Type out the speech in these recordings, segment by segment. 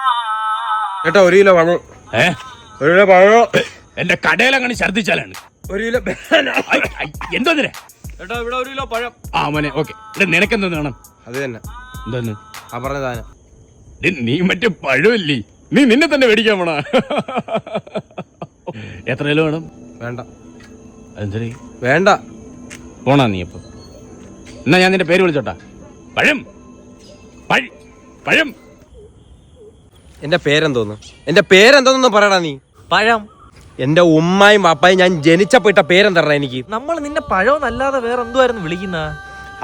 ചേട്ടാ 1 കിലോ പഴം. 1 കിലോ പഴം എന്റെ കടയിലങ്ങനെ ഛർദിച്ചാലാണ്. 1 കിലോ എന്തോ ചേട്ടാ ഇവിടെ 1 കിലോ പഴം. ആ മോനെ ഓക്കെ. നിനക്കെന്തോ വേണം? അത് തന്നെ എന്താന്ന് ആ പറഞ്ഞ സാധനം. നീ മറ്റേ പഴമില്ലേ, നീ നിന്നെ തന്നെ മേടിക്കാൻ പോണ. എത്ര കിലോ വേണം? വേണ്ട. എന്തിനീ വേണ്ട പോണാ നീ അപ്പൊ? എന്നാ ഞാൻ നിന്റെ പേര് വിളിച്ചോട്ടാ. പഴം പഴം. എന്റെ പേരെന്തോന്ന്? എന്റെ പേരെന്തോന്നു പറയടാ നീ. പഴം. എന്റെ ഉമ്മായും പാപ്പായും ഞാൻ ജനിച്ചപ്പോ ഇട്ട പേരെന്തറ എനിക്ക്? നമ്മൾ നിന്നെ പഴമെന്നല്ലാതെ വേറെ എന്തുവായിരുന്നു വിളിക്കുന്ന?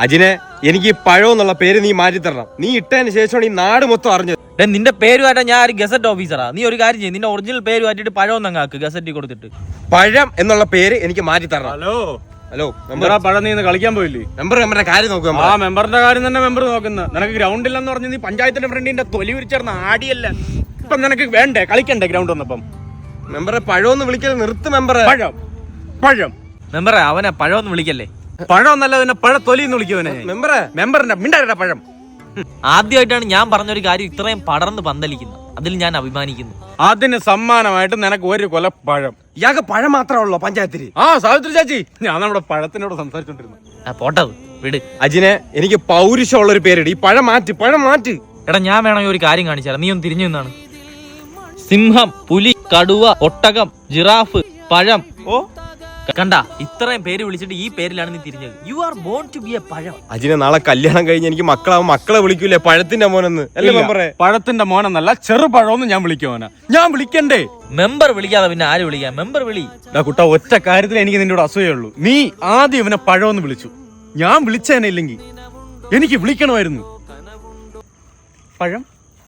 അജിനെ, എനിക്ക് ഈ പഴം എന്നുള്ള പേര് നീ മാറ്റി തരണം. നീ ഇട്ടതിന് ശേഷമാണ് ഈ നാട് മൊത്തം അറിഞ്ഞത്. നിന്റെ പേര് മാറ്റാൻ ഞാൻ ഒരു ഗസറ്റ് ഓഫീസറാ. നീ ഒരു കാര്യം ചെയ്യും, നിന്റെ ഒറിജിനൽ പേര് മാറ്റിട്ട് പഴം എന്നങ്ങാക്ക് ഗസറ്റിൽ കൊടുത്തിട്ട്. പഴം എന്നുള്ള പേര് എനിക്ക് മാറ്റി തരണം. ഹലോ മെമ്പറാ, പഴം നീ ഇന്ന് കളിക്കാൻ പോയില്ലേ? മെമ്പറുടെ കാര്യം നോക്കുക. ആ മെമ്പറിന്റെ കാര്യം തന്നെ മെമ്പർ നോക്കുന്ന. നിനക്ക് ഗ്രൗണ്ട് ഇല്ലെന്ന് പറഞ്ഞ് നീ പഞ്ചായത്തിന്റെ ഫ്രണ്ടിന്റെ തൊലി വിരിച്ചേർന്ന ആടിയല്ല. ഇപ്പൊ നിനക്ക് വേണ്ടേ കളിക്കണ്ടേ ഗ്രൗണ്ട് വന്നപ്പം? മെമ്പറെ പഴമൊന്ന് വിളിക്കൽ നിർത്ത് മെമ്പറെ. പഴം മെമ്പറെ അവനെ പഴമെന്ന് വിളിക്കല്ലേ. പഴം എന്നല്ല, പിന്നെ പഴ തൊലി എന്ന് വിളിക്കുവനെ. മെമ്പറിന്റെ മിണ്ടാ പഴം. ആദ്യമായിട്ടാണ് ഞാൻ പറഞ്ഞൊരു കാര്യം ഇത്രയും പടർന്ന് പന്തലിക്കുന്നത്. അതിൽ ഞാൻ അഭിമാനിക്കുന്നു. അതിന് സമ്മാനമായിട്ട് നിനക്ക് 1 കൊല പഴം. ഇയാൾക്ക് പഴം മാത്രമല്ലോ പഞ്ചായത്തിൽ? ആ സാവിത്രി ചാച്ചി, ഞാൻ നമ്മുടെ പഴത്തിനോട് സംസാരിച്ചോണ്ടിരുന്നു. പോട്ടത് വിട്. അജിനെ, എനിക്ക് പൗരുഷമുള്ള ഒരു പേരിട്. ഈ പഴം മാറ്റ്. എടാ ഞാൻ വേണമെങ്കിൽ ഒരു കാര്യം കാണിച്ചാൽ നീ ഒന്ന് തിരിഞ്ഞു നിന്നാണ്. സിംഹം, പുലി, കടുവ, ഒട്ടകം, ജിറാഫ്, പഴം. ഓ കണ്ട, ഇത്രയും പേര് വിളിച്ചിട്ട് ഈ പേരിലാണ് നീ തിരിഞ്ഞത്. You are born to be a പഴം. അജിനെ, നാളെ കല്യാണം കഴിഞ്ഞ് എനിക്ക് മക്കളെ വിളിക്കൂലേ പഴത്തിന്റെ മോനെന്ന്? അല്ലേ മെമ്പറെ? പഴത്തിന്റെ മോനെന്നല്ല, ചെറുപഴമെന്ന് ഞാൻ വിളിക്കുവാനാ. ഞാൻ വിളിക്കണ്ടേ? മെമ്പർ വിളിക്കാതെ പിന്നെ ആര് വിളിക്കാം? മെമ്പർ വിളി. കുട്ട, ഒറ്റ കാര്യത്തിൽ എനിക്ക് നിന്നോട് അസൂയുള്ളൂ. നീ ആദ്യം ഇവനെ പഴമെന്ന് വിളിച്ചു. ഞാൻ വിളിച്ചേനെ ഇല്ലെങ്കിൽ എനിക്ക് വിളിക്കണമായിരുന്നു പഴം.